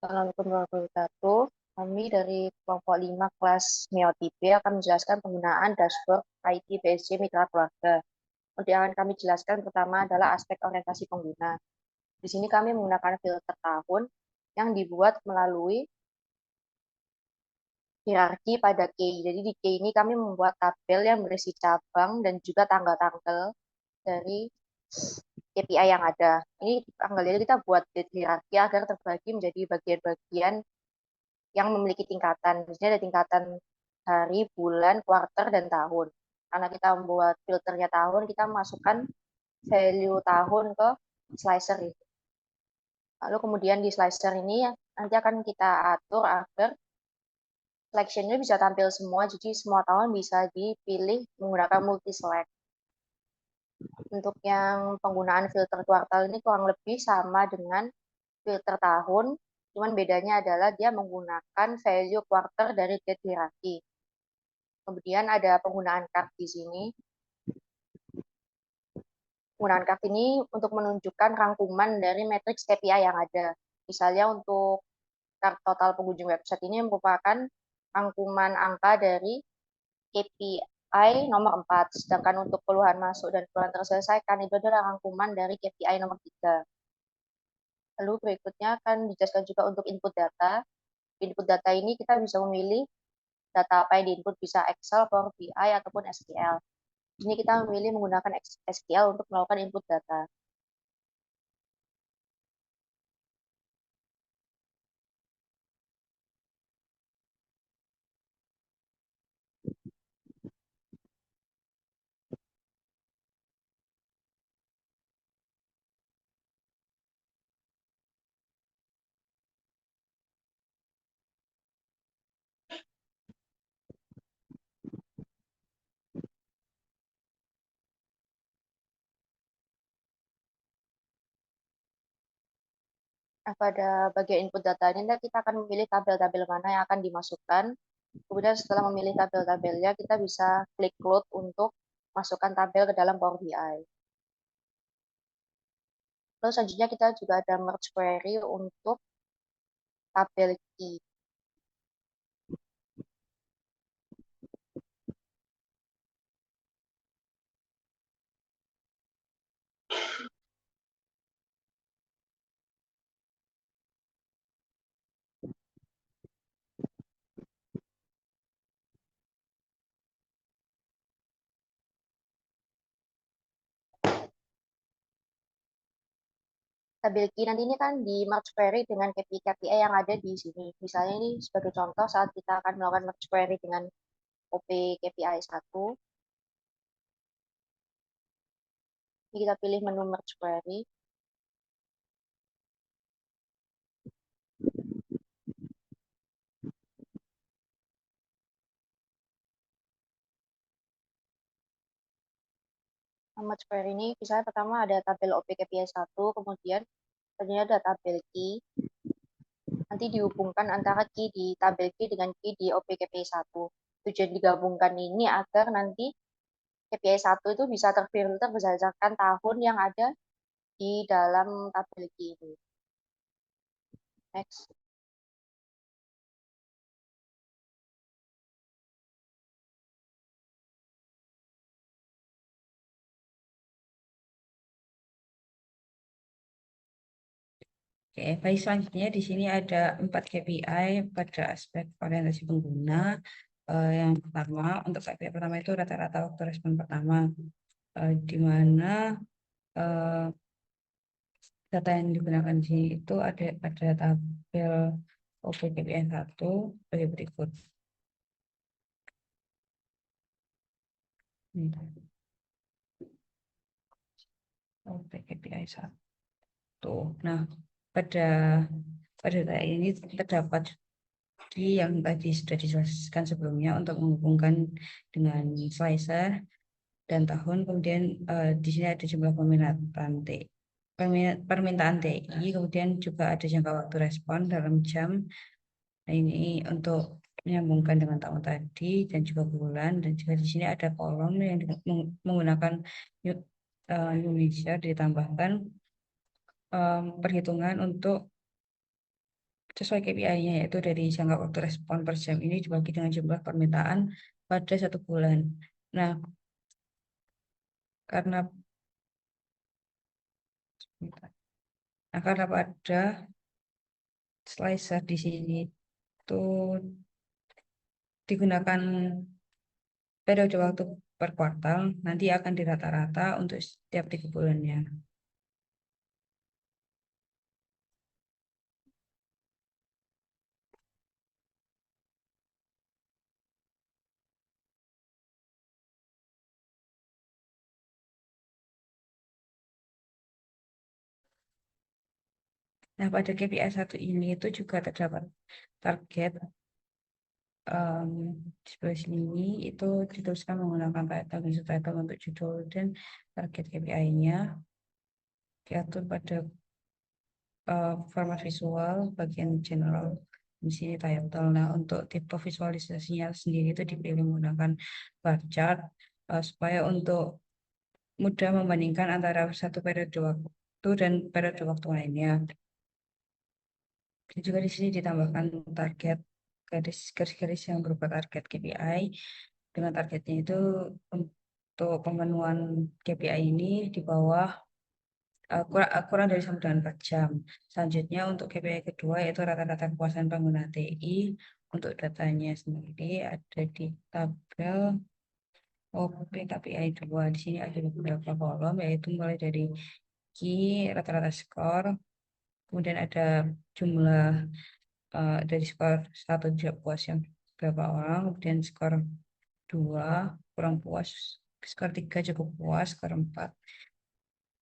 Assalamualaikum warahmatullahi wabarakatuh. Kami dari kelompok 5 kelas Meotipe akan menjelaskan penggunaan dashboard IT BSC Mitra Keluarga. Untuk yang akan kami jelaskan pertama adalah aspek orientasi pengguna. Di sini kami menggunakan filter tahun yang dibuat melalui hierarki pada key. Jadi di key ini kami membuat tabel yang berisi cabang dan juga tanggal-tanggal dari KPI yang ada. Ini tanggalnya kita buat hierarki agar terbagi menjadi bagian-bagian yang memiliki tingkatan. Misalnya ada tingkatan hari, bulan, kuarter, dan tahun. Karena kita membuat filternya tahun, kita masukkan value tahun ke slicer itu. Lalu kemudian di slicer ini nanti akan kita atur agar selection-nya bisa tampil semua, jadi semua tahun bisa dipilih menggunakan multi select. Untuk yang penggunaan filter kuartal ini kurang lebih sama dengan filter tahun, cuman bedanya adalah dia menggunakan value quarter dari date hierarchy. Kemudian ada penggunaan card di sini. Penggunaan card ini untuk menunjukkan rangkuman dari matriks KPI yang ada. Misalnya untuk card total pengunjung website ini merupakan rangkuman angka dari KPI nomor 4. Sedangkan untuk keluhan masuk dan keluhan terselesaikan itu adalah rangkuman dari KPI nomor 3. Lalu berikutnya akan dijelaskan juga untuk input data. Input data ini kita bisa memilih data apa yang diinput, bisa Excel, Power BI, ataupun SQL. Ini kita memilih menggunakan SQL untuk melakukan input data. Nah, pada bagian input data ini kita akan memilih tabel-tabel mana yang akan dimasukkan. Kemudian setelah memilih tabel-tabelnya, kita bisa klik load untuk masukkan tabel ke dalam Power BI. Lalu selanjutnya kita juga ada merge query untuk tabel key. Tabel key nanti ini kan di merge query dengan KPI yang ada di sini. Misalnya ini sebagai contoh saat kita akan melakukan merge query dengan OP KPI 1. Ini kita pilih menu merge query. Merge query ini misalnya pertama ada tabel OP KPI 1, kemudian selanjutnya ada tabel key. Nanti dihubungkan antara key di tabel key dengan key di OPKPI 1. Tujuan digabungkan ini agar nanti KPI 1 itu bisa terfilter berdasarkan tahun yang ada di dalam tabel key ini. Next. Oke, baik, selanjutnya di sini ada 4 KPI pada aspek orientasi pengguna. Yang pertama, untuk KPI pertama itu rata-rata waktu respon pertama, di mana data yang digunakan di sini itu ada pada tabel OPKPI 1 sebagai berikut. OPKPI 1. Nah, pada data ini terdapat yang tadi sudah dijelaskan sebelumnya untuk menghubungkan dengan slicer dan tahun. Kemudian di sini ada jumlah permintaan TI, kemudian juga ada jangka waktu respon dalam jam. Nah, ini untuk menyambungkan dengan tahun tadi dan juga bulan, dan juga di sini ada kolom yang menggunakan Unisia ditambahkan perhitungan untuk sesuai KPI-nya, yaitu dari jangka waktu respon per jam ini dibagi dengan jumlah permintaan pada 1 bulan. Nah, karena pada slicer di sini itu digunakan periode waktu per kuartal, nanti akan dirata-rata untuk setiap 3 bulannya. Nah, pada KPI 1 ini itu juga terdapat target di sebelah sini itu dituliskan menggunakan title dan subtitle untuk judul, dan target KPI-nya diatur pada format visual bagian general di sini title. Nah, untuk tipe visualisasinya sendiri itu dipilih menggunakan bar chart supaya untuk mudah membandingkan antara satu periode waktu dan periode waktu lainnya. Dan juga di sini ditambahkan target garis-garis yang berupa target KPI, dengan targetnya itu untuk pemenuhan KPI ini di bawah kurang dari 1 dan 4 jam. Selanjutnya untuk KPI kedua yaitu rata-rata kepuasan pengguna TI. Untuk datanya sendiri ada di tabel KPI 2. Di sini ada beberapa kolom, yaitu mulai dari key, rata-rata skor, kemudian ada jumlah dari skor 1 tidak puas yang berapa orang, kemudian skor 2 kurang puas, skor 3 cukup puas, skor 4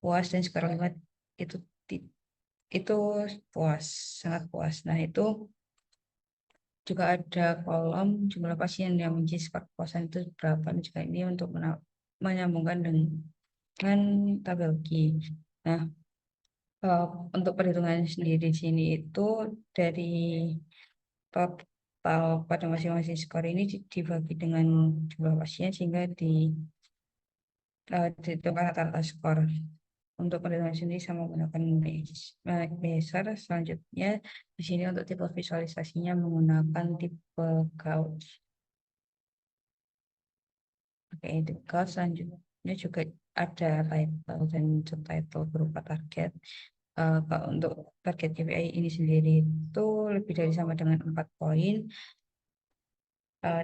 puas, dan skor 5 itu itu puas, sangat puas. Nah, itu juga ada kolom jumlah pasien yang menjadi skor kepuasan itu berapa, dan juga ini untuk menyambungkan dengan tabel key. Nah, untuk perhitungan sendiri di sini itu dari total pada masing-masing skor ini dibagi dengan jumlah pasien sehingga ditentukan rata-rata skor. Untuk perhitungan sendiri sama menggunakan Bezier. Selanjutnya di sini untuk tipe visualisasinya menggunakan tipe Gauss. Oke, itu Gauss. Selanjutnya juga ada title dan subtitle berupa target. Kalau untuk target KPI ini sendiri itu lebih dari sama dengan 4 poin,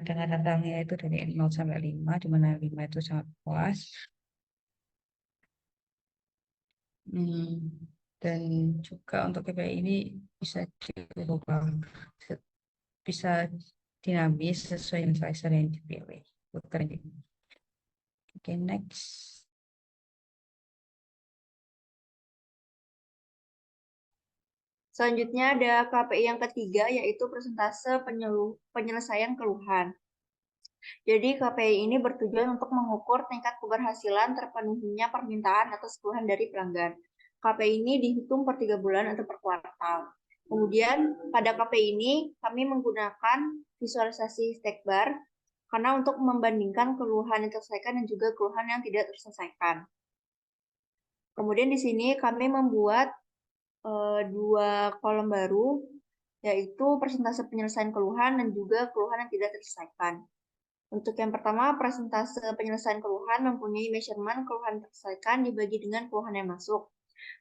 dengan rentangnya itu dari 0 sampai 5, di mana 5 itu sangat puas. Dan juga untuk KPI ini bisa diubah, bisa dinamis sesuai dengan slicer yang dipilih. Oke, next. Selanjutnya ada KPI yang ketiga, yaitu persentase penyelesaian keluhan. Jadi KPI ini bertujuan untuk mengukur tingkat keberhasilan terpenuhinya permintaan atau keluhan dari pelanggan. KPI ini dihitung per 3 bulan atau per kuartal. Kemudian pada KPI ini kami menggunakan visualisasi stack bar karena untuk membandingkan keluhan yang terselesaikan dan juga keluhan yang tidak terselesaikan. Kemudian di sini kami membuat 2 kolom baru, yaitu persentase penyelesaian keluhan dan juga keluhan yang tidak terselesaikan. Untuk yang pertama, persentase penyelesaian keluhan mempunyai measurement keluhan terselesaikan dibagi dengan keluhan yang masuk.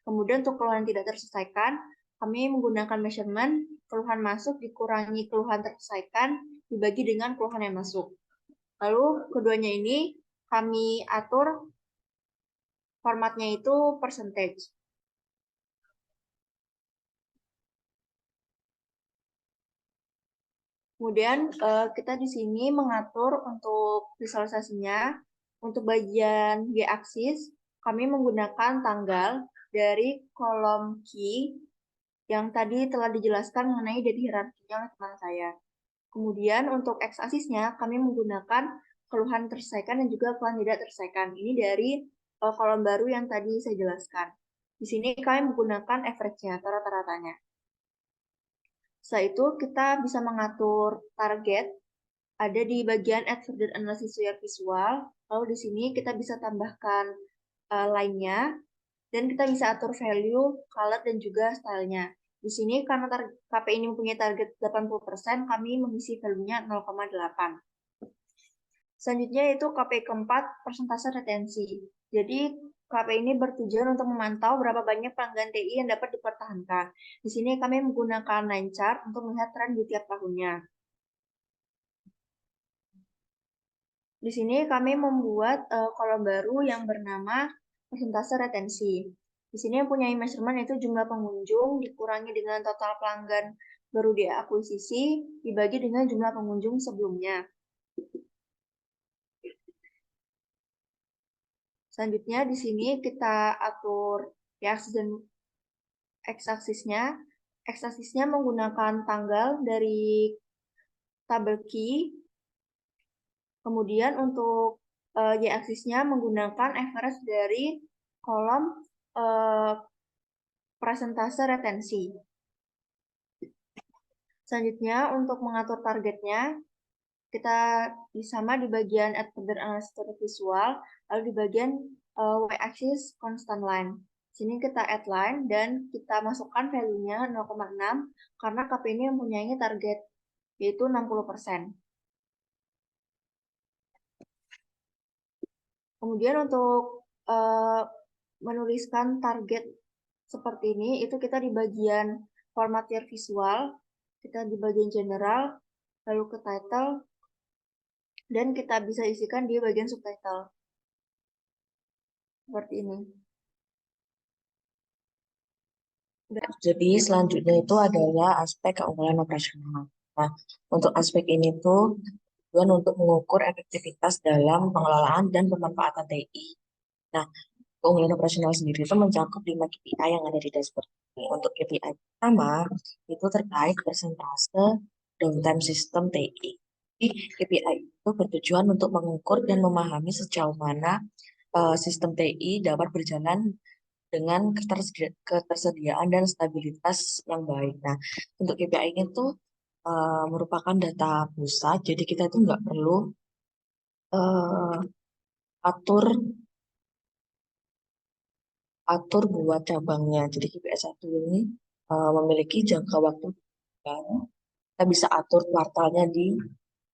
Kemudian untuk keluhan yang tidak terselesaikan, kami menggunakan measurement keluhan masuk dikurangi keluhan terselesaikan dibagi dengan keluhan yang masuk. Lalu keduanya ini kami atur formatnya itu percentage. Kemudian kita di sini mengatur untuk visualisasinya. Untuk bagian y-aksis, kami menggunakan tanggal dari kolom key yang tadi telah dijelaskan mengenai dari hierarkinya oleh teman saya. Kemudian untuk x-aksisnya, kami menggunakan keluhan terselesaikan dan juga keluhan tidak terselesaikan. Ini dari kolom baru yang tadi saya jelaskan. Di sini kami menggunakan average-nya atau rata-ratanya. Setelah itu kita bisa mengatur target ada di bagian add further analysis to your visual. Lalu di sini kita bisa tambahkan line-nya dan kita bisa atur value, color dan juga stylenya. Di sini karena KPI ini mempunyai target 80%, kami mengisi value-nya 0,8. Selanjutnya yaitu KPI keempat, persentase retensi. Jadi KPI ini bertujuan untuk memantau berapa banyak pelanggan TI yang dapat dipertahankan. Di sini kami menggunakan line chart untuk melihat tren di tiap tahunnya. Di sini kami membuat kolom baru yang bernama persentase retensi. Di sini yang punya measurement itu jumlah pengunjung dikurangi dengan total pelanggan baru diakuisisi dibagi dengan jumlah pengunjung sebelumnya. Selanjutnya di sini kita atur y-aksis dan x-aksisnya. X-aksisnya menggunakan tanggal dari tabel key. Kemudian untuk y-aksisnya menggunakan average dari kolom persentase retensi. Selanjutnya untuk mengatur targetnya, kita sama di bagian add further analysis visual, lalu di bagian y-axis constant line. Sini kita add line dan kita masukkan value-nya 0,6 karena KP ini mempunyai target yaitu 60%. Kemudian untuk menuliskan target seperti ini, itu kita di bagian format your visual, kita di bagian general, lalu ke title, dan kita bisa isikan di bagian subtitle. Seperti ini. Jadi selanjutnya itu adalah aspek keunggulan operasional. Nah, untuk aspek ini tuh tujuan untuk mengukur efektivitas dalam pengelolaan dan pemanfaatan TI. Nah, keunggulan operasional sendiri itu mencakup 5 KPI yang ada di dashboard ini. Untuk KPI pertama, itu terkait persentase downtime sistem TI. Jadi, KPI itu bertujuan untuk mengukur dan memahami sejauh mana sistem TI dapat berjalan dengan ketersediaan dan stabilitas yang baik. Nah, untuk KPI ini tuh merupakan data pusat, jadi kita tuh nggak perlu uh, atur buat cabangnya. Jadi KPI 1 ini memiliki jangka waktu dan kita bisa atur kuartalnya di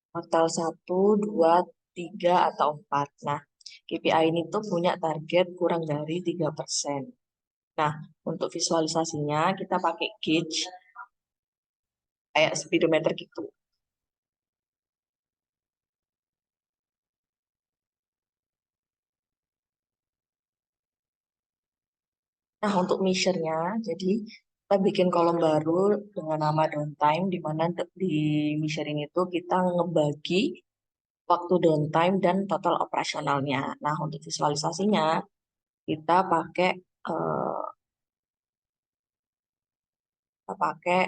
kuartal 1, 2, 3, atau 4. Nah, KPI ini tuh punya target kurang dari 3%. Nah, untuk visualisasinya kita pakai gauge kayak speedometer gitu. Nah, untuk measure-nya, jadi kita bikin kolom baru dengan nama downtime, di mana di measure ini tuh kita ngebagi waktu downtime dan total operasionalnya. Nah, untuk visualisasinya, kita pakai eh,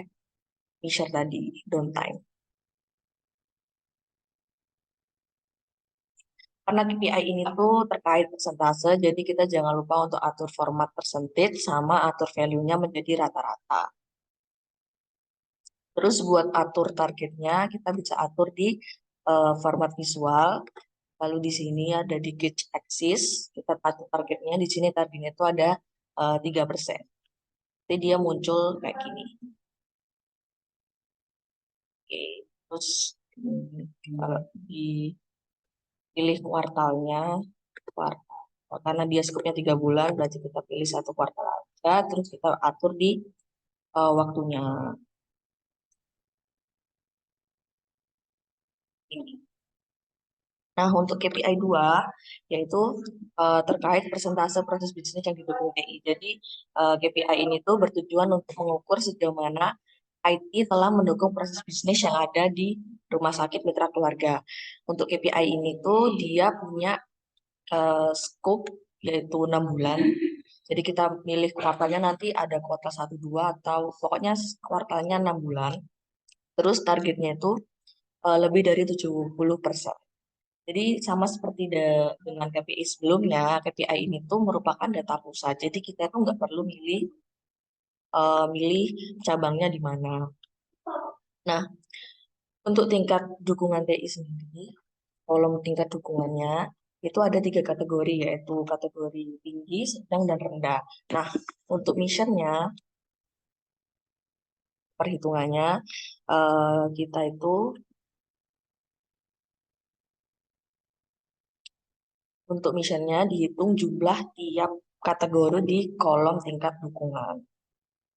measure tadi, downtime. Karena KPI ini tuh terkait persentase, jadi kita jangan lupa untuk atur format percentage sama atur value-nya menjadi rata-rata. Terus buat atur targetnya, kita bisa atur di format visual. Lalu di sini ada di gauge axis, kita atur targetnya. Di sini targetnya itu ada 3%. Jadi dia muncul kayak gini. Oke, terus kalau dipilih kuartalnya, karena dia skupnya 3 bulan, berarti kita pilih 1 kuartal aja, terus kita atur di waktunya. Ini. Nah, untuk KPI 2, yaitu terkait persentase proses bisnis yang didukung TI. Jadi, KPI ini tuh bertujuan untuk mengukur sejauh mana IT telah mendukung proses bisnis yang ada di rumah sakit mitra keluarga. Untuk KPI ini tuh dia punya scope yaitu 6 bulan. Jadi kita milih kuartalnya nanti ada kuartal 1, 2, atau pokoknya kuartalnya 6 bulan. Terus targetnya itu lebih dari 70%. Jadi sama seperti dengan KPI sebelumnya, KPI ini tuh merupakan data pusat. Jadi kita tuh nggak perlu milih cabangnya di mana. Nah, untuk tingkat dukungan TI sendiri, kolom tingkat dukungannya itu ada 3 kategori, yaitu kategori tinggi, sedang, dan rendah. Nah, untuk missionnya perhitungannya kita itu untuk missionnya dihitung jumlah tiap kategori di kolom tingkat dukungan.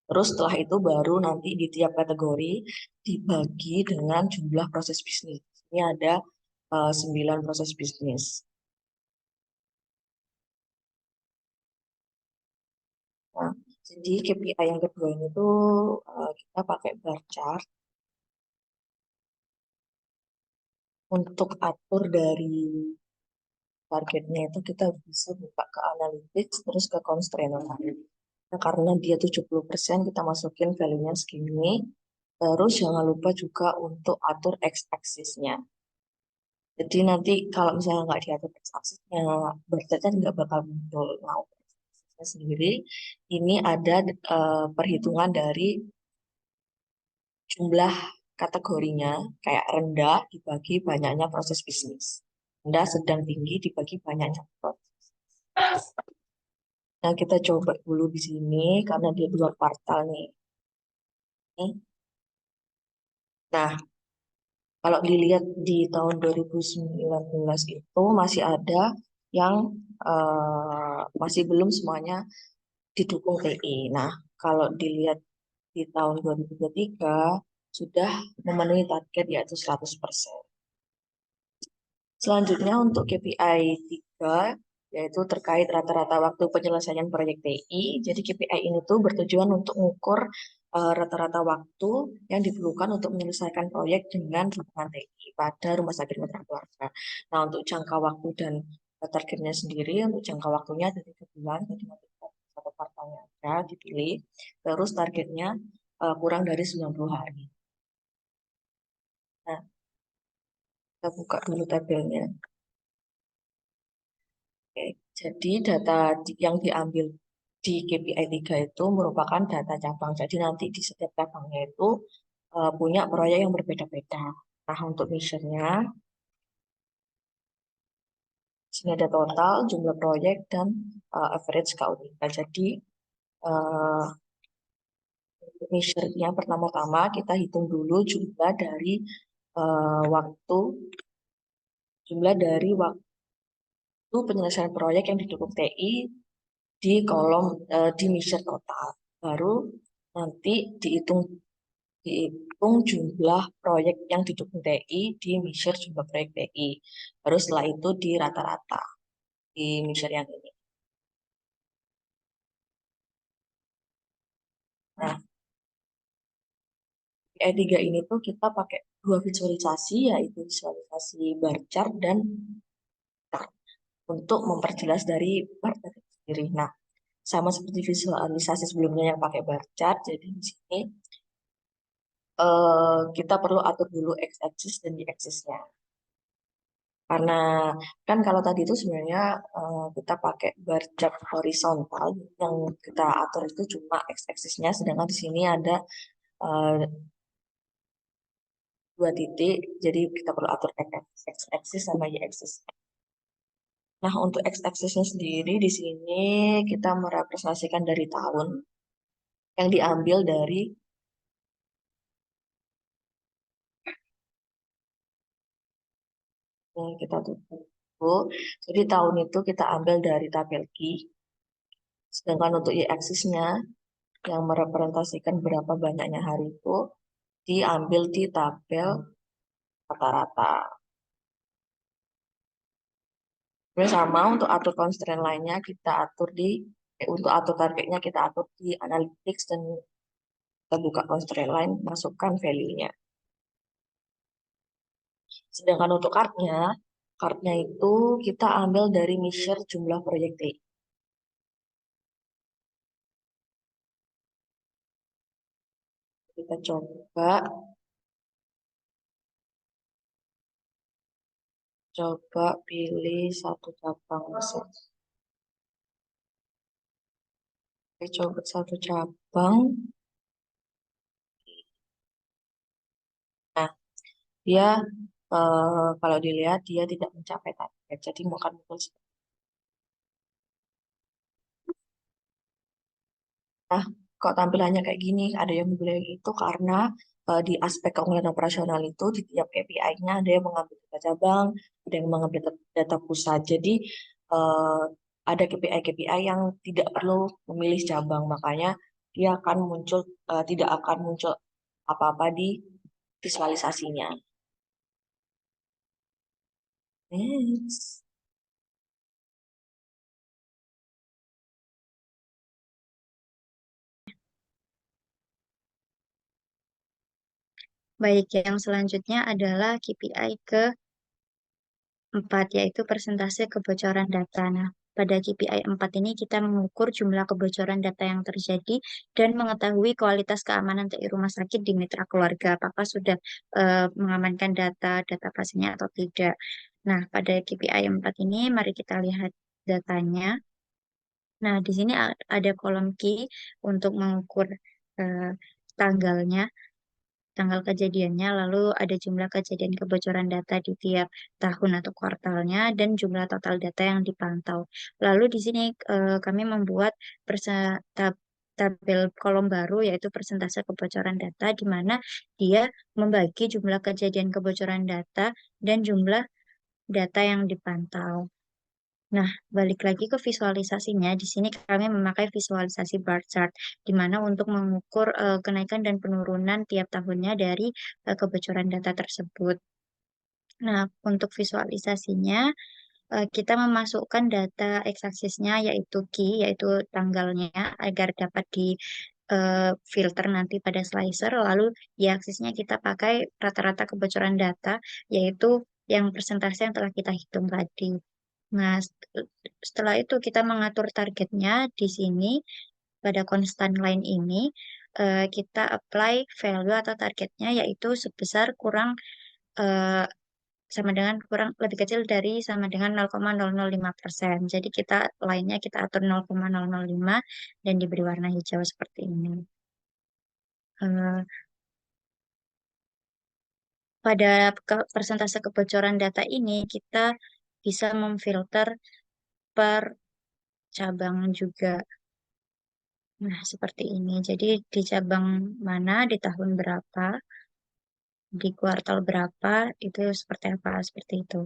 Terus setelah itu baru nanti di tiap kategori dibagi dengan jumlah proses bisnis. Ini ada 9 proses bisnis. Nah, jadi KPI yang kedua ini tuh kita pakai bar chart untuk atur dari targetnya itu kita bisa buka ke analytics terus ke constraint. Nah, karena dia 70% kita masukin value-nya segini. Terus jangan lupa juga untuk atur x-axis-nya. Jadi nanti kalau misalnya nggak diatur x-axis-nya, budgetnya nggak bakal muncul. Nah, x-axis-nya sendiri ini ada perhitungan dari jumlah kategorinya, kayak rendah dibagi banyaknya proses bisnis. Rendah, sedang, tinggi dibagi banyaknya proses. Nah, kita coba dulu di sini karena dia 2 kuartal nih. Nah, kalau dilihat di tahun 2019 itu masih ada yang masih belum semuanya didukung TI. Nah, kalau dilihat di tahun 2023 sudah memenuhi target yaitu 100%. Selanjutnya untuk KPI 3 yaitu terkait rata-rata waktu penyelesaian proyek TI. Jadi KPI ini tuh bertujuan untuk mengukur rata-rata waktu yang diperlukan untuk menyelesaikan proyek dengan dukungan TI pada rumah sakit mitra keluarga. Nah, untuk jangka waktu dan targetnya sendiri, untuk jangka waktunya dari 3 bulan, jadi nanti satu kuartalnya ada dipilih. Terus targetnya kurang dari 90 hari. Nah, kita buka dulu tabelnya. Oke, jadi data yang diambil di KPI 3 itu merupakan data cabang. Jadi nanti di setiap cabangnya itu punya proyek yang berbeda-beda. Nah, untuk missionnya, sini ada total, jumlah proyek, dan average KUIK. Jadi, untuk missionnya pertama-tama kita hitung dulu jumlah dari waktu penyelesaian proyek yang didukung TI di kolom di mission total. Baru nanti dihitung jumlah proyek yang didukung TI di mission jumlah proyek TI. Baru setelah itu di rata-rata di mission yang ini. Nah, KPI 3 ini tuh kita pakai 2 visualisasi, yaitu visualisasi bar chart dan chart untuk memperjelas dari bar chart sendiri. Nah, sama seperti visualisasi sebelumnya yang pakai bar chart, jadi di sini kita perlu atur dulu x-axis dan y-axisnya. Karena kan kalau tadi itu sebenarnya kita pakai bar chart horizontal, yang kita atur itu cuma x-axisnya, sedangkan di sini ada 2 titik, jadi kita perlu atur x-axis sama y-axis. Nah, untuk x-axisnya sendiri di sini kita merepresentasikan dari tahun yang diambil dari yang kita tutup. Jadi tahun itu kita ambil dari tabel Q. Sedangkan untuk y-axisnya yang merepresentasikan berapa banyaknya hari itu diambil di tabel rata-rata. Sama untuk atur constraint lainnya kita atur untuk atur targetnya kita atur di analytics dan kita buka constraint lain, masukkan value-nya. Sedangkan untuk card-nya itu kita ambil dari measure jumlah proyek TI. Kita coba pilih satu cabang misalnya. Kita coba satu cabang. Nah, dia kalau dilihat dia tidak mencapai target, jadi akan muncul. Nah, kok tampilannya kayak gini, ada yang bilang itu karena di aspek keunggulan operasional itu di tiap KPI-nya ada yang mengambil data cabang, ada yang mengambil data pusat. Jadi eh, ada KPI-KPI yang tidak perlu memilih cabang, makanya dia akan muncul tidak akan muncul apa-apa di visualisasinya. Next. Baik, yang selanjutnya adalah KPI ke-4, yaitu persentase kebocoran data. Nah, pada KPI 4 ini kita mengukur jumlah kebocoran data yang terjadi dan mengetahui kualitas keamanan TI rumah sakit di mitra keluarga, apakah sudah mengamankan data pasiennya atau tidak. Nah, pada KPI 4 ini mari kita lihat datanya. Nah, di sini ada kolom key untuk mengukur eh, tanggalnya, tanggal kejadiannya, lalu ada jumlah kejadian kebocoran data di tiap tahun atau kuartalnya, dan jumlah total data yang dipantau. Lalu di sini kami membuat tabel kolom baru, yaitu persentase kebocoran data, di mana dia membagi jumlah kejadian kebocoran data dan jumlah data yang dipantau. Nah, balik lagi ke visualisasinya, di sini kami memakai visualisasi bar chart, di mana untuk mengukur kenaikan dan penurunan tiap tahunnya dari kebocoran data tersebut. Nah, untuk visualisasinya, kita memasukkan data x-aksisnya yaitu key, yaitu tanggalnya, agar dapat di filter nanti pada slicer, lalu y-aksisnya kita pakai rata-rata kebocoran data, yaitu yang persentase yang telah kita hitung tadi. Nah, setelah itu kita mengatur targetnya di sini pada constant line ini, kita apply value atau targetnya yaitu sebesar kurang eh, sama dengan kurang lebih kecil dari sama dengan 0,005%. Jadi kita line-nya kita atur 0,005 dan diberi warna hijau seperti ini. Eh, pada persentase kebocoran data ini kita bisa memfilter per cabang juga. Nah, seperti ini. Jadi di cabang mana, di tahun berapa, di kuartal berapa, itu seperti apa, seperti itu.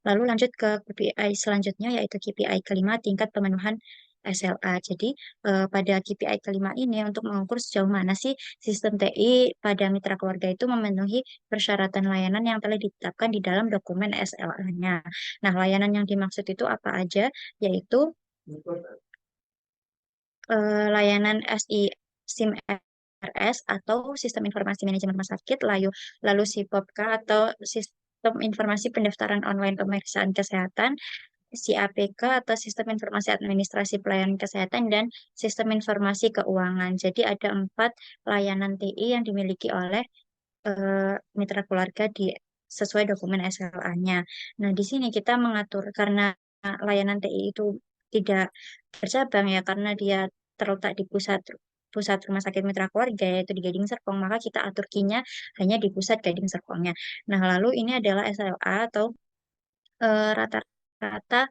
Lalu lanjut ke KPI selanjutnya, yaitu KPI kelima, tingkat pemenuhan SLA. Jadi pada KPI kelima ini untuk mengukur sejauh mana sih sistem TI pada mitra keluarga itu memenuhi persyaratan layanan yang telah ditetapkan di dalam dokumen SLA-nya. Nah, layanan yang dimaksud itu apa aja? Yaitu layanan SIM RS atau Sistem Informasi Manajemen Rumah Sakit, lalu SIPOPK atau Sistem Informasi Pendaftaran Online Pemeriksaan Kesehatan, SIAPK atau Sistem Informasi Administrasi Pelayanan Kesehatan, dan Sistem Informasi Keuangan. Jadi ada 4 layanan TI yang dimiliki oleh mitra keluarga sesuai dokumen SLA-nya. Nah, di sini kita mengatur karena layanan TI itu tidak bercabang ya, karena dia terletak di pusat pusat rumah sakit mitra keluarga yaitu di Gading Serpong, maka kita atur key-nya hanya di pusat Gading Serpongnya. Nah, lalu ini adalah SLA atau rata-rata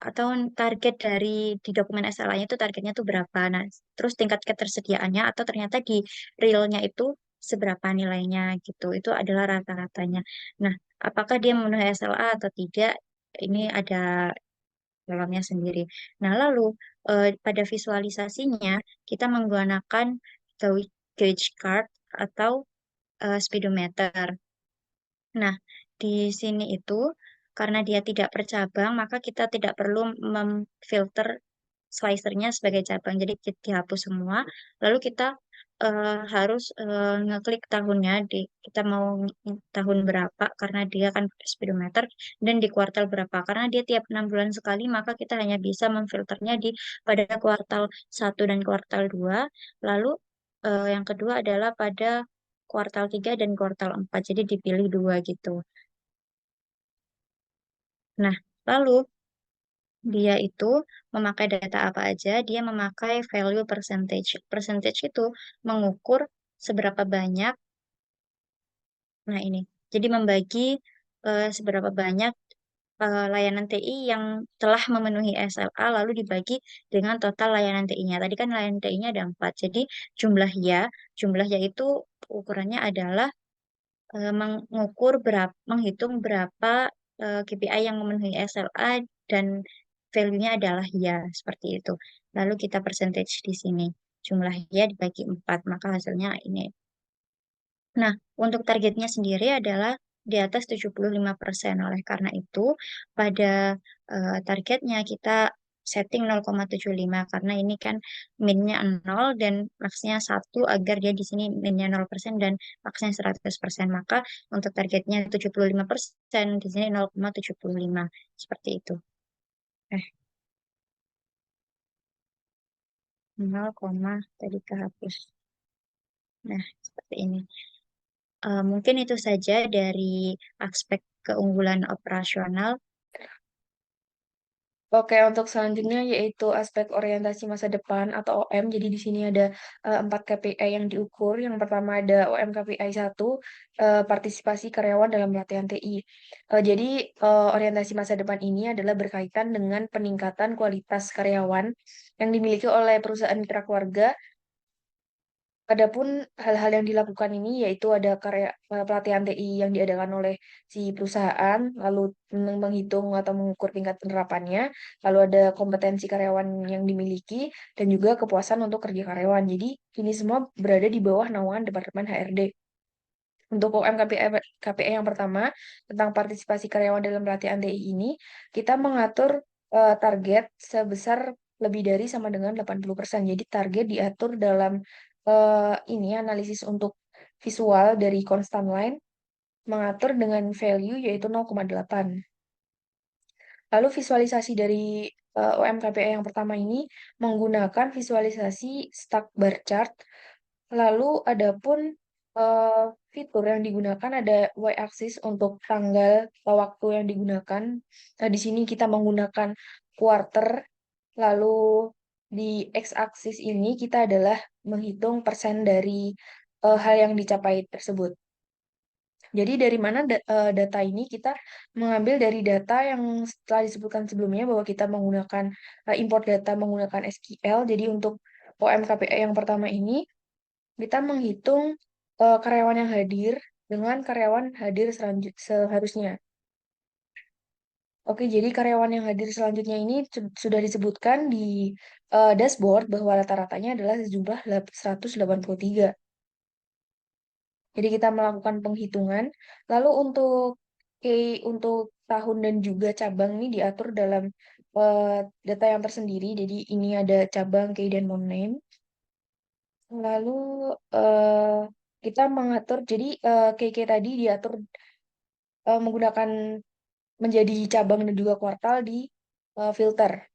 atau target dari di dokumen SLA-nya itu targetnya itu berapa. Nah, terus tingkat ketersediaannya atau ternyata di realnya itu seberapa nilainya gitu. Itu adalah rata-ratanya. Nah, apakah dia memenuhi SLA atau tidak? Ini ada dalamnya sendiri. Nah, lalu pada visualisasinya kita menggunakan gauge card atau speedometer. Nah, di sini itu karena dia tidak per cabang, maka kita tidak perlu memfilter slicernya sebagai cabang. Jadi kita dihapus semua. Lalu kita harus ngeklik tahunnya kita mau tahun berapa karena dia kan speedometer, dan di kuartal berapa karena dia tiap 6 bulan sekali, maka kita hanya bisa memfilternya pada kuartal 1 dan kuartal 2. Lalu yang kedua adalah pada kuartal 3 dan kuartal 4. Jadi dipilih 2 gitu. Nah, lalu dia itu memakai data apa aja? Dia memakai value percentage. Percentage itu mengukur seberapa banyak. Nah, ini. Jadi membagi seberapa banyak layanan TI yang telah memenuhi SLA lalu dibagi dengan total layanan TI-nya. Tadi kan layanan TI-nya ada 4. Jadi jumlah ya itu ukurannya adalah menghitung berapa KPI yang memenuhi SLA dan value-nya adalah ya, seperti itu. Lalu kita percentage di sini. Jumlah ya dibagi 4, maka hasilnya ini. Nah, untuk targetnya sendiri adalah di atas 75%. Oleh karena itu, pada targetnya kita setting 0,75 karena ini kan minnya 0 dan maksnya 1 agar dia di sini minnya 0% dan maksnya 100%. Maka untuk targetnya 75%, di sini 0,75. Seperti itu. 0, tadi kehapus. Nah, seperti ini. Mungkin itu saja dari aspek keunggulan operasional. Oke, untuk selanjutnya yaitu aspek orientasi masa depan atau OM. Jadi di sini ada 4 KPI yang diukur. Yang pertama ada OM KPI 1, partisipasi karyawan dalam pelatihan TI. Jadi orientasi masa depan ini adalah berkaitan dengan peningkatan kualitas karyawan yang dimiliki oleh perusahaan mitra keluarga. Adapun hal-hal yang dilakukan ini yaitu ada pelatihan TI yang diadakan oleh si perusahaan, lalu menghitung atau mengukur tingkat penerapannya, lalu ada kompetensi karyawan yang dimiliki, dan juga kepuasan untuk kerja karyawan. Jadi ini semua berada di bawah naungan Departemen HRD. Untuk UM KPI yang pertama, tentang partisipasi karyawan dalam pelatihan TI ini, kita mengatur target sebesar lebih dari sama dengan 80%. Jadi target diatur dalam ini analisis untuk visual dari constant line, mengatur dengan value yaitu 0,8. Lalu visualisasi dari UMKPI yang pertama ini menggunakan visualisasi stack bar chart. Lalu adapun fitur yang digunakan ada y-axis untuk tanggal atau waktu yang digunakan. Nah, di sini kita menggunakan quarter. Lalu di x-axis ini kita adalah menghitung persen dari hal yang dicapai tersebut. Jadi dari mana data ini kita mengambil dari data yang telah disebutkan sebelumnya bahwa kita menggunakan import data menggunakan SQL. Jadi untuk OMKPI yang pertama ini kita menghitung karyawan yang hadir dengan karyawan hadir seharusnya. Oke, jadi karyawan yang hadir selanjutnya ini sudah disebutkan di dashboard bahwa rata-ratanya adalah sejumlah 183. Jadi kita melakukan penghitungan. Lalu untuk tahun dan juga cabang ini diatur dalam data yang tersendiri. Jadi ini ada cabang key dan non-name. Lalu kita mengatur, jadi KK tadi diatur menggunakan menjadi cabang dan juga kuartal di filter.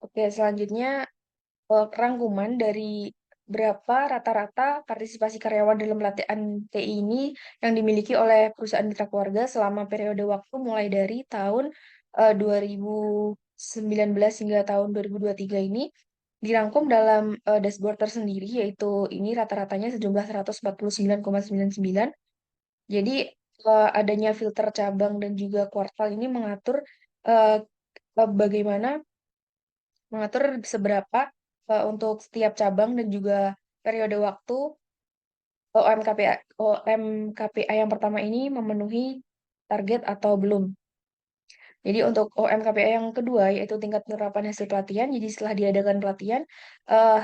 Oke, selanjutnya rangkuman dari berapa rata-rata partisipasi karyawan dalam pelatihan TI ini yang dimiliki oleh perusahaan mitra keluarga selama periode waktu mulai dari tahun 2019 hingga tahun 2023 ini dirangkum dalam dashboard tersendiri, yaitu ini rata-ratanya sejumlah 149,99. Jadi adanya filter cabang dan juga kuartal ini bagaimana mengatur seberapa untuk setiap cabang dan juga periode waktu OMKPI yang pertama ini memenuhi target atau belum. Jadi untuk OMKPI yang kedua yaitu tingkat penerapan hasil pelatihan. Jadi setelah diadakan pelatihan,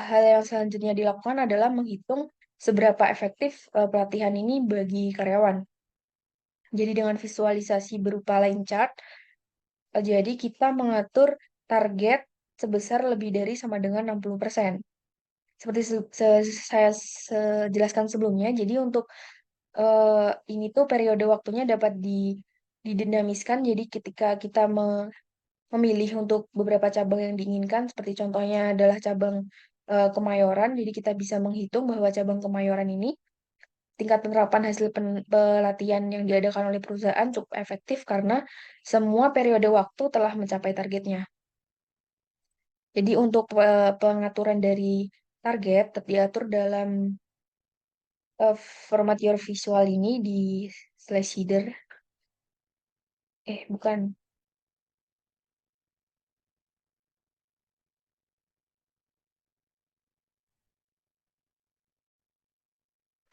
hal yang selanjutnya dilakukan adalah menghitung seberapa efektif pelatihan ini bagi karyawan. Jadi dengan visualisasi berupa line chart, jadi kita mengatur target sebesar lebih dari sama dengan 60%. Seperti saya jelaskan sebelumnya, jadi untuk ini tuh periode waktunya dapat didinamiskan. Jadi ketika kita memilih untuk beberapa cabang yang diinginkan, seperti contohnya adalah cabang Kemayoran, jadi kita bisa menghitung bahwa cabang Kemayoran ini tingkat penerapan hasil pelatihan yang diadakan oleh perusahaan cukup efektif karena semua periode waktu telah mencapai targetnya. Jadi untuk pengaturan dari target diatur dalam format your visual ini di slash header. Bukan.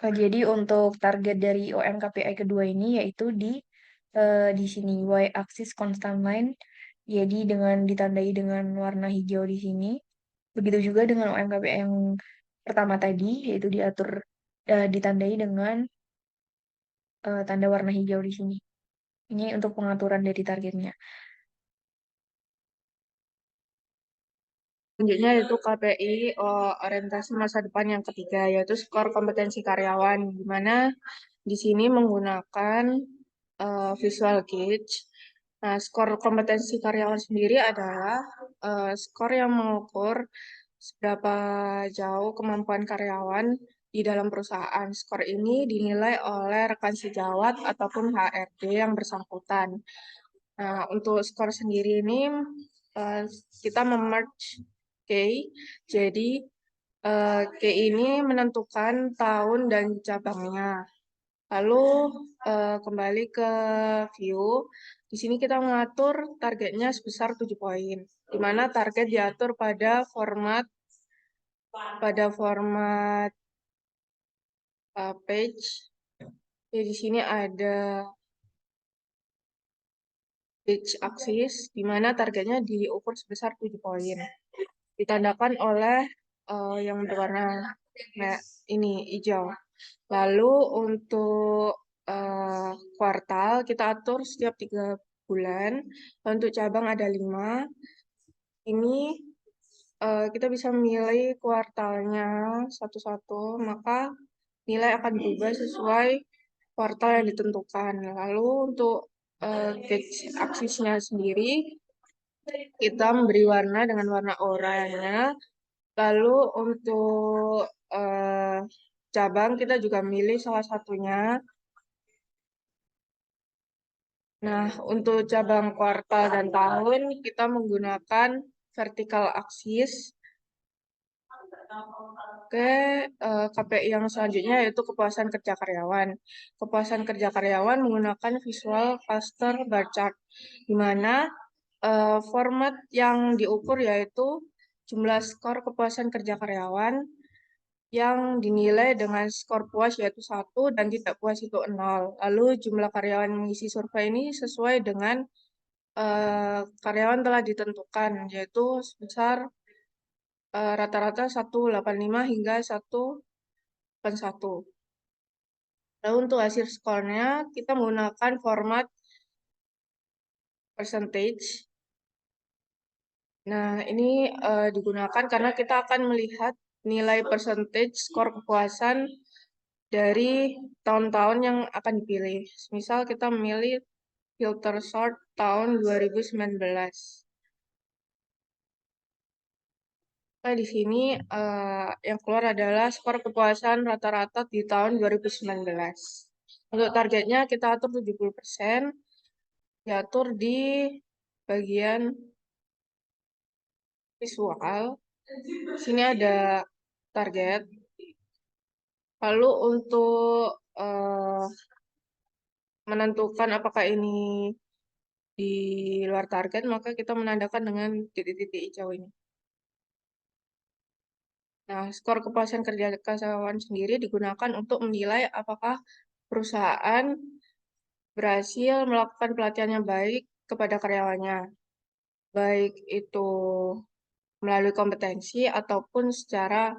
Jadi untuk target dari OMKPI kedua ini yaitu di sini y-axis constant line. Jadi dengan ditandai dengan warna hijau di sini. Begitu juga dengan OMKPI yang pertama tadi yaitu ditandai dengan tanda warna hijau di sini. Ini untuk pengaturan dari targetnya. Selanjutnya yaitu KPI orientasi masa depan yang ketiga, yaitu skor kompetensi karyawan, di mana di sini menggunakan visual gauge. Nah, skor kompetensi karyawan sendiri adalah skor yang mengukur seberapa jauh kemampuan karyawan di dalam perusahaan. Skor ini dinilai oleh rekan sejawat ataupun HRD yang bersangkutan. Nah, untuk skor sendiri ini kita memerge K, jadi K ini menentukan tahun dan cabangnya. Lalu kembali ke view, di sini kita mengatur targetnya sebesar 7 poin, di mana target diatur pada format page. Jadi di sini ada page axis, di mana targetnya diukur sebesar 7 poin. Ditandakan oleh yang berwarna ini hijau. Lalu untuk kuartal kita atur setiap 3 bulan. Untuk cabang ada 5. Ini kita bisa memilih kuartalnya satu-satu, maka nilai akan berubah sesuai kuartal yang ditentukan. Lalu untuk gauge aksisnya sendiri, kita memberi warna dengan warna oranye. Lalu untuk cabang kita juga milih salah satunya. Nah, untuk cabang kuartal dan tahun kita menggunakan vertical axis. Oke, KPI yang selanjutnya yaitu kepuasan kerja karyawan. Kepuasan kerja karyawan menggunakan visual cluster bar chart, di mana format yang diukur yaitu jumlah skor kepuasan kerja karyawan yang dinilai dengan skor puas yaitu 1 dan tidak puas itu 0. Lalu jumlah karyawan mengisi survei ini sesuai dengan karyawan telah ditentukan, yaitu sebesar rata-rata 185 hingga 181. Lalu untuk hasil skornya, kita menggunakan format percentage. Nah, ini digunakan karena kita akan melihat nilai percentage skor kepuasan dari tahun-tahun yang akan dipilih. Misal kita memilih filter sort tahun 2019. Nah, di sini yang keluar adalah skor kepuasan rata-rata di tahun 2019. Untuk targetnya kita atur 70%, diatur di bagian visual. Di sini ada target. Lalu untuk menentukan apakah ini di luar target, maka kita menandakan dengan titik-titik hijau ini. Nah, skor kepuasan kerja karyawan sendiri digunakan untuk menilai apakah perusahaan berhasil melakukan pelatihan yang baik kepada karyawannya, baik itu melalui kompetensi ataupun secara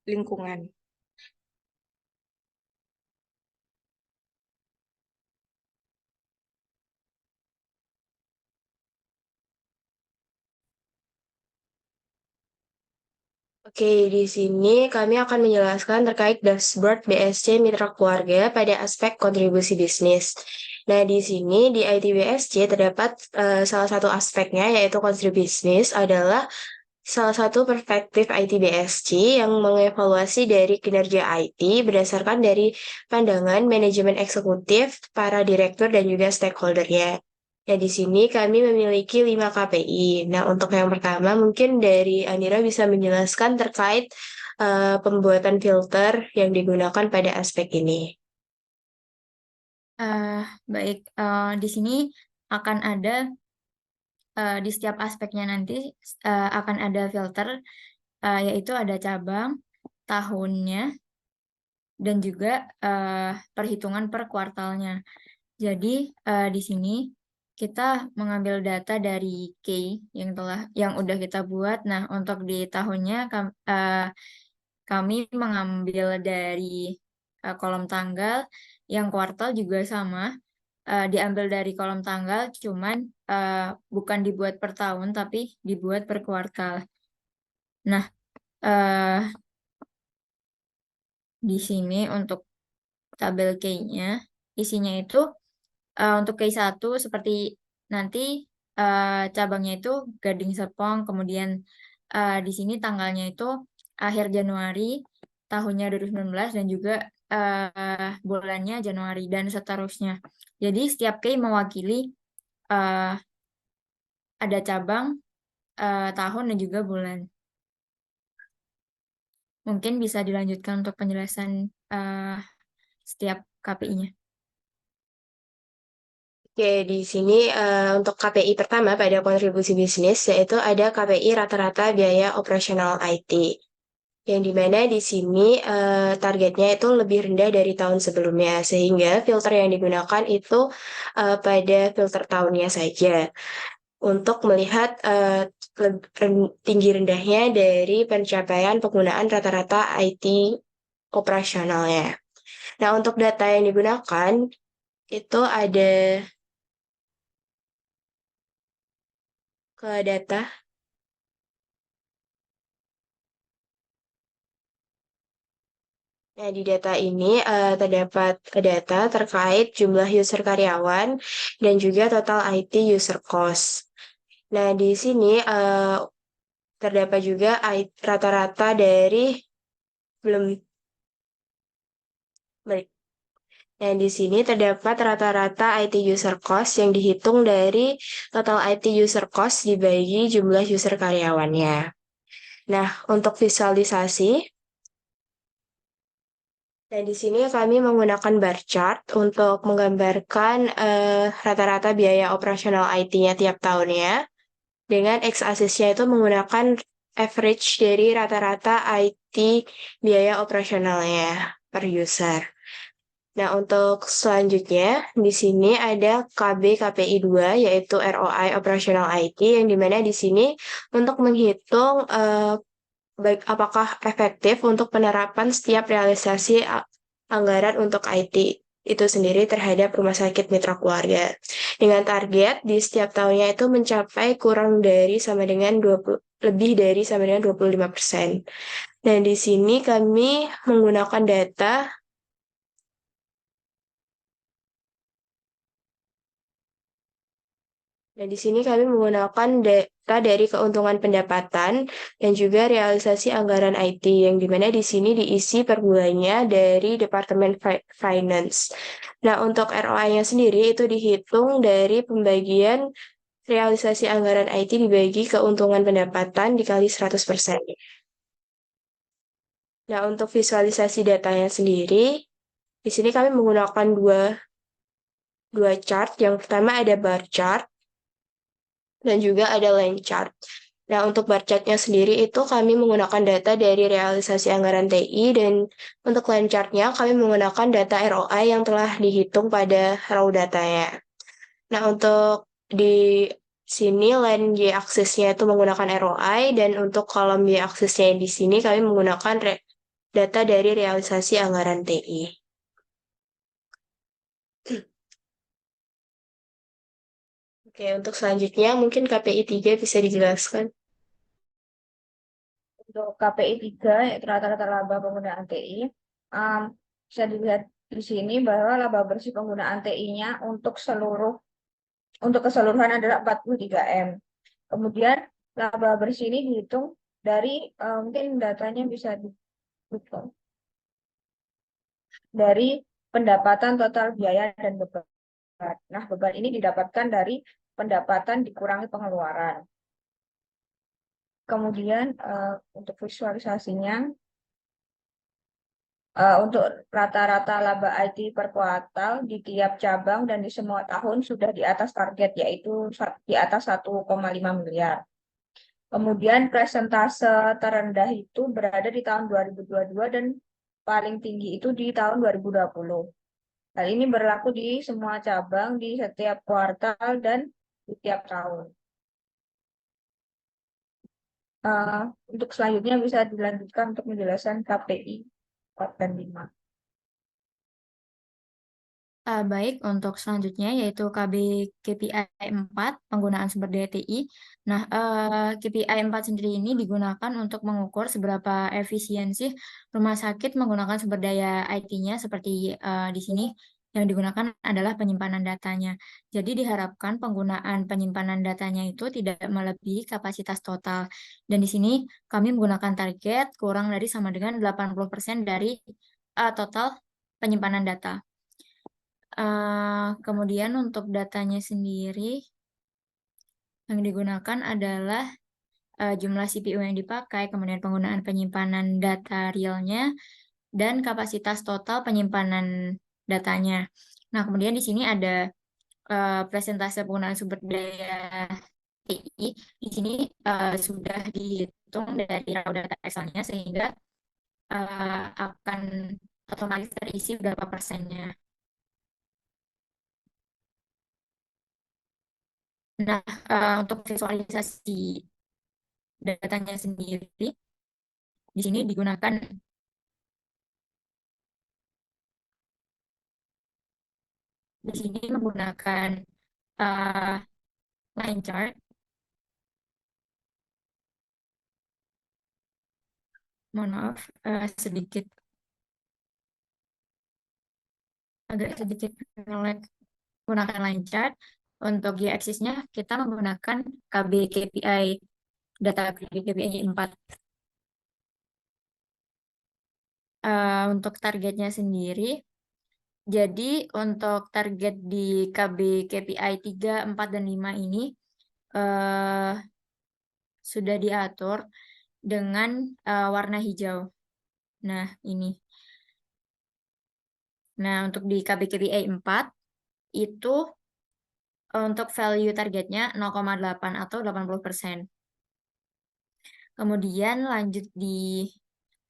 lingkungan. Oke, di sini kami akan menjelaskan terkait dashboard BSC Mitra Keluarga pada aspek kontribusi bisnis. Nah, di sini di IT BSC terdapat salah satu aspeknya yaitu kontribusi bisnis adalah salah satu perspektif IT BSC yang mengevaluasi dari kinerja IT berdasarkan dari pandangan manajemen eksekutif, para direktur, dan juga stakeholder-nya. Nah, di sini kami memiliki 5 KPI. Nah, untuk yang pertama mungkin dari Anira bisa menjelaskan terkait pembuatan filter yang digunakan pada aspek ini. Baik, di sini akan ada di setiap aspeknya nanti akan ada filter, yaitu ada cabang, tahunnya, dan juga perhitungan per kuartalnya. Jadi di sini kita mengambil data dari key yang udah kita buat. Nah, untuk di tahunnya kami mengambil dari kolom tanggal, yang kuartal juga sama, diambil dari kolom tanggal, cuman bukan dibuat per tahun, tapi dibuat per kuartal. Nah, di sini untuk tabel key-nya, isinya itu untuk key 1 seperti nanti cabangnya itu Gading Serpong, kemudian di sini tanggalnya itu akhir Januari, tahunnya 2019, dan juga bulannya Januari, dan seterusnya. Jadi setiap key mewakili ada cabang, tahun, dan juga bulan. Mungkin bisa dilanjutkan untuk penjelasan setiap KPI-nya. Oke, di sini untuk KPI pertama pada kontribusi bisnis, yaitu ada KPI rata-rata biaya operasional IT. Yang dimana di sini targetnya itu lebih rendah dari tahun sebelumnya, sehingga filter yang digunakan itu pada filter tahunnya saja untuk melihat tinggi rendahnya dari pencapaian penggunaan rata-rata IT operasionalnya. Nah, untuk data yang digunakan itu ada ke data. Nah, di data ini terdapat data terkait jumlah user karyawan dan juga total IT user cost. Nah, di sini terdapat juga rata-rata dari belum baik. Nah, di sini terdapat rata-rata IT user cost yang dihitung dari total IT user cost dibagi jumlah user karyawannya. Nah, untuk visualisasi, dan di sini kami menggunakan bar chart untuk menggambarkan rata-rata biaya operasional IT-nya tiap tahunnya. Dengan x-axisnya itu menggunakan average dari rata-rata IT biaya operasionalnya per user. Nah, untuk selanjutnya, di sini ada KB KPI 2, yaitu ROI Operational IT, yang dimana di sini untuk menghitung apakah efektif untuk penerapan setiap realisasi anggaran untuk IT itu sendiri terhadap rumah sakit mitra keluarga. Dengan target di setiap tahunnya itu mencapai lebih dari sama dengan 25%. Dan di sini kami menggunakan data Dan di sini kami menggunakan data dari keuntungan pendapatan dan juga realisasi anggaran IT, yang dimana di sini diisi per bulannya dari Departemen Finance. Nah, untuk ROI-nya sendiri itu dihitung dari pembagian realisasi anggaran IT dibagi keuntungan pendapatan dikali 100%. Nah, untuk visualisasi datanya sendiri, di sini kami menggunakan dua chart. Yang pertama ada bar chart, dan juga ada line chart. Nah, untuk bar chart-nya sendiri itu kami menggunakan data dari realisasi anggaran TI, dan untuk line chart-nya kami menggunakan data ROI yang telah dihitung pada raw datanya. Nah, untuk di sini line Y-axis-nya itu menggunakan ROI, dan untuk kolom Y-axis-nya di sini kami menggunakan data dari realisasi anggaran TI. Oke, untuk selanjutnya mungkin KPI 3 bisa dijelaskan. Untuk KPI 3, yaitu rata-rata laba penggunaan TI, bisa dilihat di sini bahwa laba bersih penggunaan TI-nya untuk keseluruhan adalah 43M. Kemudian laba bersih ini dihitung dari mungkin datanya bisa dihitung dari pendapatan total biaya dan beban. Nah, beban ini didapatkan dari pendapatan dikurangi pengeluaran. Kemudian untuk visualisasinya, Untuk rata-rata laba IT per kuartal di tiap cabang dan di semua tahun sudah di atas target, yaitu di atas 1,5 miliar. Kemudian presentase terendah itu berada di tahun 2022 dan paling tinggi itu di tahun 2020. Hal ini berlaku di semua cabang, di setiap kuartal, dan di tiap tahun. Untuk selanjutnya bisa dilanjutkan untuk penjelasan KPI 4 dan 5. Baik, untuk selanjutnya yaitu KPI 4, penggunaan sumber daya TI. Nah, KPI 4 sendiri ini digunakan untuk mengukur seberapa efisiensi rumah sakit menggunakan sumber daya IT-nya seperti di sini yang digunakan adalah penyimpanan datanya. Jadi diharapkan penggunaan penyimpanan datanya itu tidak melebihi kapasitas total. Dan di sini kami menggunakan target kurang dari sama dengan 80% dari total penyimpanan data. Kemudian untuk datanya sendiri yang digunakan adalah jumlah CPU yang dipakai, kemudian penggunaan penyimpanan data realnya, dan kapasitas total penyimpanan datanya. Nah, kemudian di sini ada presentase penggunaan sumber daya TI. Di sini sudah dihitung dari raw data Excel-nya sehingga akan otomatis terisi berapa persennya. Nah, untuk visualisasi datanya sendiri, di sini digunakan menggunakan line chart. Mohon maaf, agak sedikit nge-lag. Menggunakan line chart. Untuk y-axis-nya kita menggunakan KPI data KPI 4. Untuk targetnya sendiri, jadi untuk target di KPI 3, 4, dan 5 ini sudah diatur dengan warna hijau. Nah, ini. Nah, untuk di KPI 4 itu untuk value targetnya 0,8 atau 80%. Kemudian lanjut di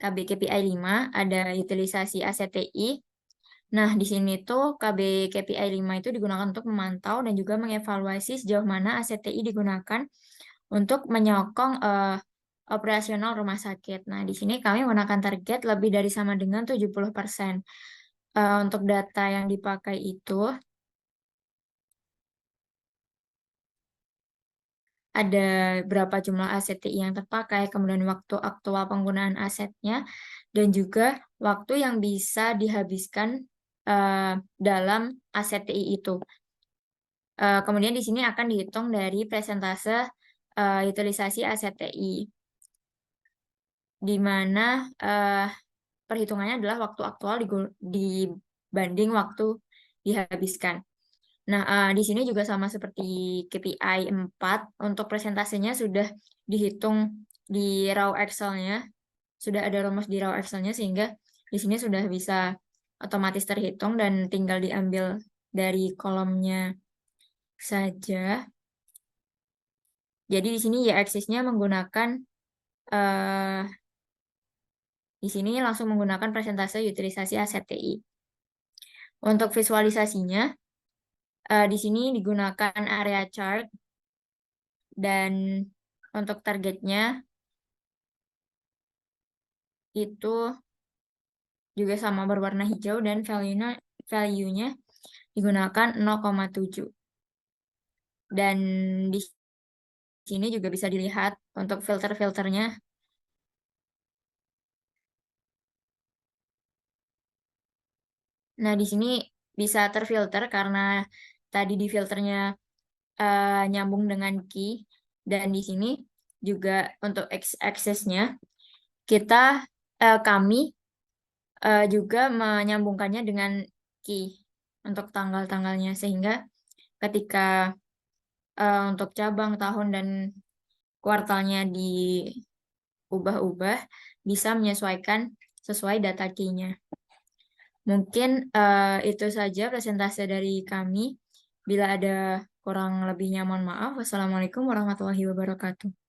KPI 5 ada utilisasi aset TI. Nah, di sini tuh KPI 5 itu digunakan untuk memantau dan juga mengevaluasi sejauh mana aset TI digunakan untuk menyokong operasional rumah sakit. Nah, di sini kami menggunakan target lebih dari sama dengan 70%. Untuk data yang dipakai itu ada berapa jumlah aset TI yang terpakai, kemudian waktu aktual penggunaan asetnya, dan juga waktu yang bisa dihabiskan dalam aset TI itu. Kemudian di sini akan dihitung dari presentase utilisasi aset TI, di mana perhitungannya adalah waktu aktual dibanding waktu dihabiskan. Nah, di sini juga sama seperti KPI 4, untuk presentasenya sudah dihitung di raw Excel-nya, sudah ada rumus di raw Excel-nya, sehingga di sini sudah bisa otomatis terhitung dan tinggal diambil dari kolomnya saja. Jadi di sini y-axis-nya menggunakan di sini langsung menggunakan presentase utilisasi aset TI. Untuk visualisasinya, di sini digunakan area chart dan untuk targetnya itu juga sama berwarna hijau dan value-nya digunakan 0,7. Dan di sini juga bisa dilihat untuk filter-filternya. Nah, di sini bisa terfilter karena tadi di filternya nyambung dengan key, dan di sini juga untuk x-axis-nya kami juga menyambungkannya dengan key untuk tanggal-tanggalnya, sehingga ketika untuk cabang, tahun, dan kuartalnya diubah-ubah bisa menyesuaikan sesuai data key-nya. Mungkin itu saja presentasi dari kami. Bila ada kurang lebihnya mohon maaf. Wassalamualaikum warahmatullahi wabarakatuh.